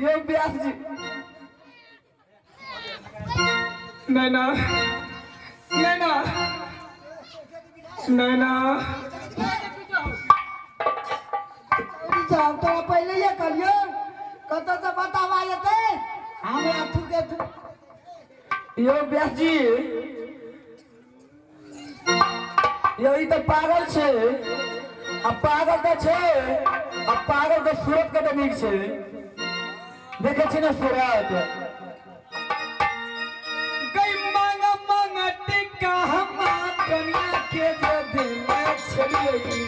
ये व्यास जी नैना नैना नैना तो पहले ये करियो कत से बतावा येते हमरा थुके यो व्यास जी यही तो पागल छे आ पागल तो छे आ पागल तो सूरत के तो नीक छे देखे छी ना सूरत गई मांगा मांगा टिका हम कन्या के दे दिल छड़िए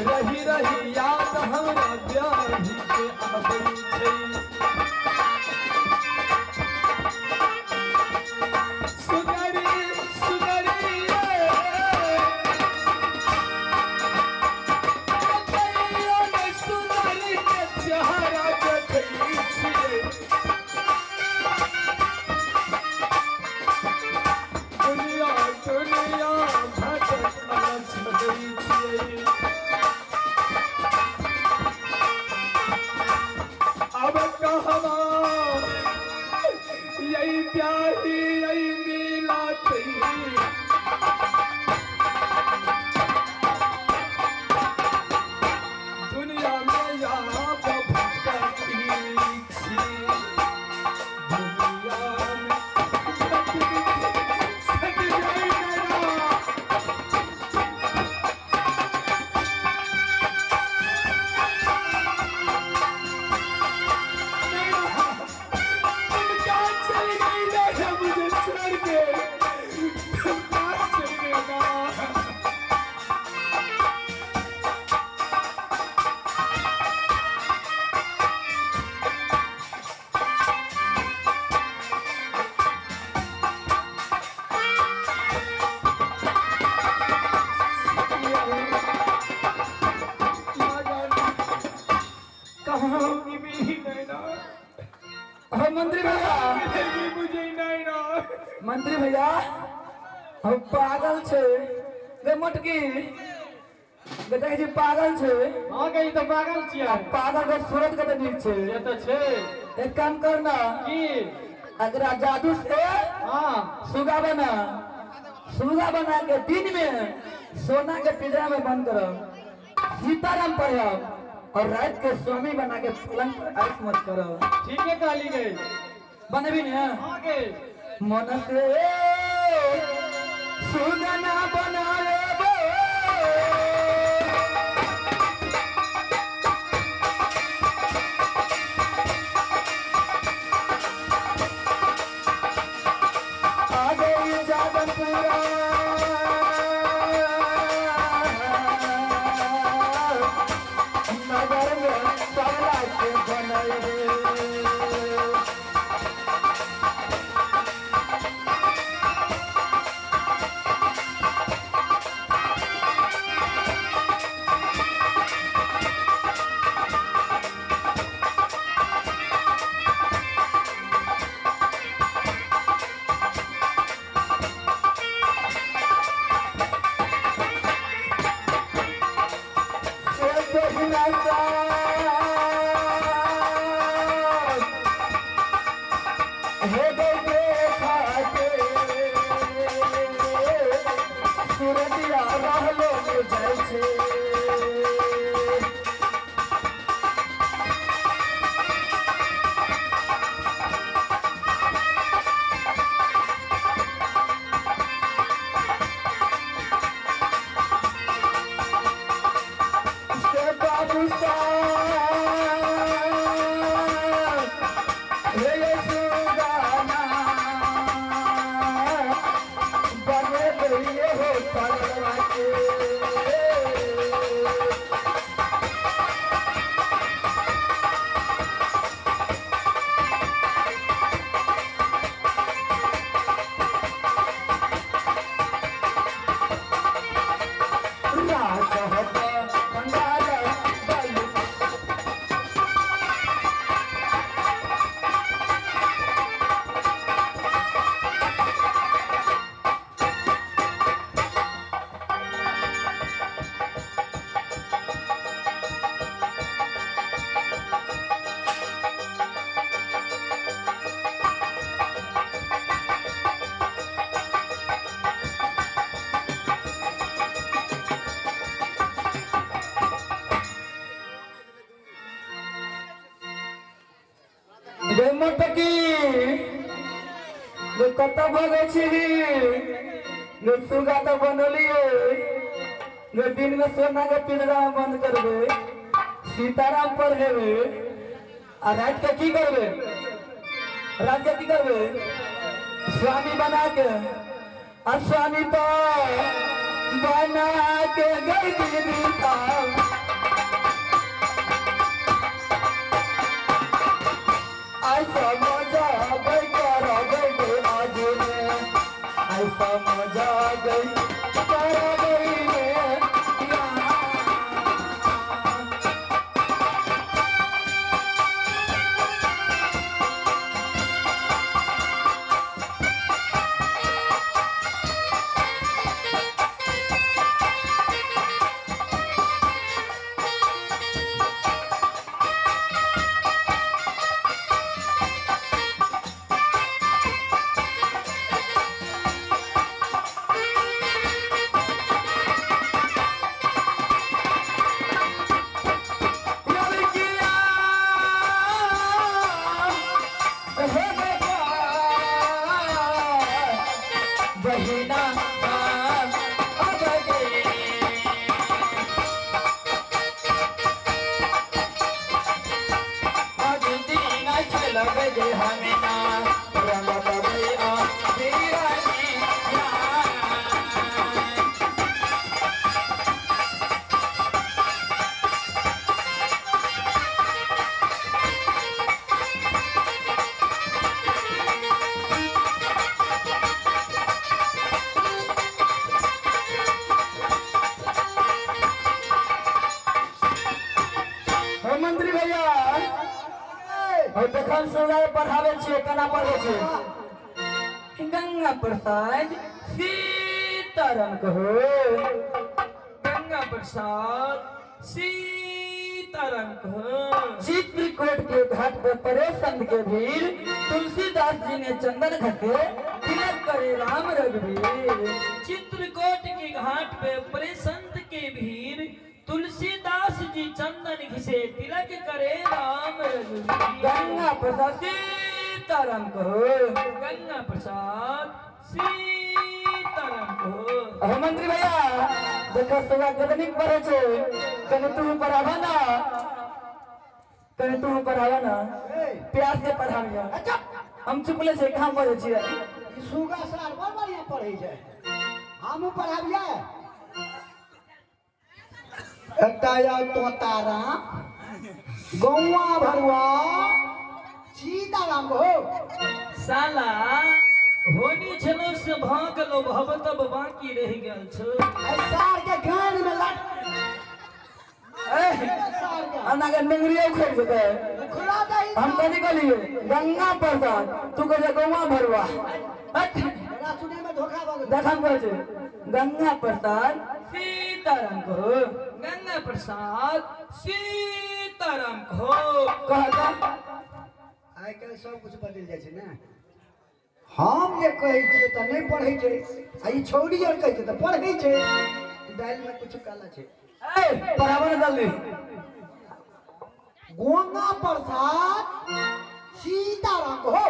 रही रही याद हमरा ब्याही के आबई छै सुगरी सुगरी कहियो ने सुगरी के चेहरा देखै छियै दुनिया दुनिया भटक छगई छियै अब कहवा यही प्यारी यही मिला दुनिया में यहाँ भटकती थी दुनिया में मंत्री भैया मुझे नहीं ना मंत्री भैया हम पागल छे रे मटकी बेटा जी पागल छे हां गई तो पागल छिया पागल के सूरत के तो नीक छे ये तो छे एक काम करना की अगर जादू से हां सुगा बना के दिन में सोना के पिंजरा में बंद करो सीताराम पढ़ो और रात के स्वामी बना के पलंग पर ऐश मत करो ठीक है काली गई बने भी नहीं हां गई मन से सुगना बना ले आ गई जागन पूरा नगर में पगला के बनल रे सूरतिया रहलो में जाय छे पलवा के मोटकी कत भगे सुगा तो बनलिए दिन में सोना के पिंजरा में बंद करबे सीताराम पढ़ेबे आ रात के की करबे रात के की करबे स्वामी बना के आ स्वामी तो बना के गई दीदी ऐसा मजा गई कर गई आज में ऐसा मजा गई कर गई मंत्री भैया देखल सुनाए पढ़ावे छे केना पढ़े छे गंगा प्रसाद सीताराम कहो गंगा प्रसाद सीताराम कहो चित्रकूट के घाट पर परे संत के भीड़ तुलसीदास जी ने चंदन घसे तिलक करे राम रघुवीर चित्रकूट के घाट पे परे संत के भीड़ तुलसीदास जी चंदन घिसे तिलक करे राम रघुवीर गंगा प्रसाद सीताराम कहो गंगा प्रसाद सीताराम कहो मंत्री भैया देखो सुबह कितनी पढ़े छे कने तू पढ़ावा ना कने तू पढ़ावा ना प्यार से पढ़ाविया हम चुपले से कहां पढ़े छिए सुगा सार बड़ बढ़िया पढ़े छै हमहू पढ़ाबिया एकटा या तोतारा गौवा भरुआ सीताराम हो साला होनी छलो से भाग लो भव तब बाकी रह गेल छो सार के गान में लट सार के अन्ना के नंगरियो खोल देते खुला दई हम कदी कहलिए गंगा प्रसाद तू कहे गौवा भरुआ मेरा सुने में धोखा भ गेल देखम कहे छे गंगा प्रसाद सीताराम कहो गंगा प्रसाद सीताराम कहो कहता आइ काल्हि सब कुछ बदल जाइ छै ने हम जे कहै छियै त नहीं पढ़ै छै आ ई छौरी आर कहै छै त पढ़ै छै दाल में कुछ काला छै ए पढ़ावा ना जल्दी गंगा प्रसाद सीताराम हो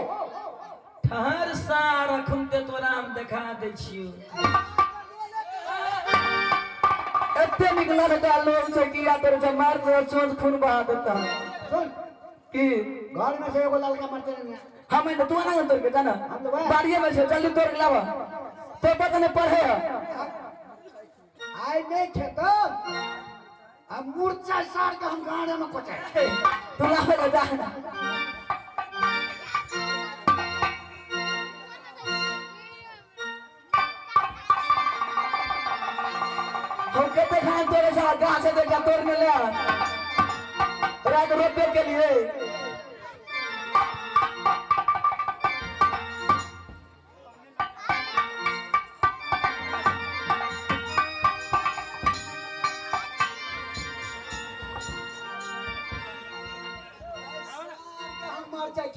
ठहर सा रखुम ते तोरा हम देखा दै छियो एते निकला का लोग छै कि या तोर जे मार दे चोट खून बहा देता सुन कि घर में से एगो लड़का मरते नहीं हम तो तू ना तोड़ के जाना हम तो भाई बाड़िए में से जल्दी तोड़ के लावा तो पता नहीं पढ़े आय नहीं खेतो हम मूर्छा सार के हम गाड़े में कोचे तू ना जा हम कहते खान तोरे साथ गाछ से देखा तोड़ने ले रात रोपे के लिए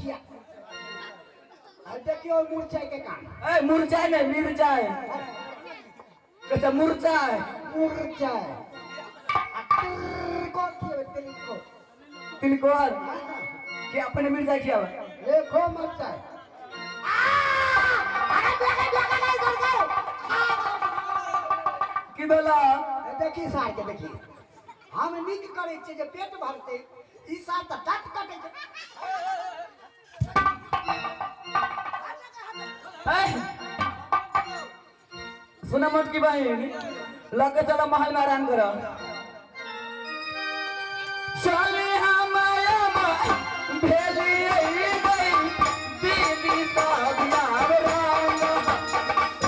किया देखियो मुरचाई के काम ए मुरचाई नहीं मिर्चाई कैसा मुरचाई मुरचाई को तिलको कि अपने मिर्चाई किया देखो मुरचाई की बोला देखी सार के देखी हम नीक करे छे जे पेट भरते ई सार त डट कटे सुना मत की बहन लगे चला महल में आराम करो चले हम भेली गई दीदी साहब यार राम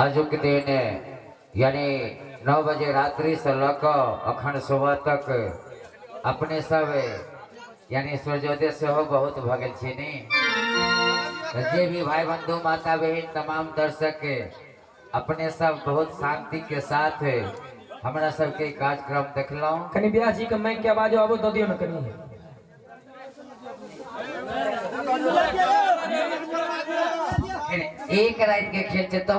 आजुक दिन यानी 9 बजे रात्रि से लेकर अखंड सुबह तक अपने सब यानी सूर्योदय से हो बहुत भगल छे जे भी भाई बंधु माता बहन तमाम दर्शक अपने सब बहुत शांति के साथ हमारा सबके कार्यक्रम देखलो कनी ब्याह जी के माइक के आवाज आबो द दियो न कनी एक रात के खेल तो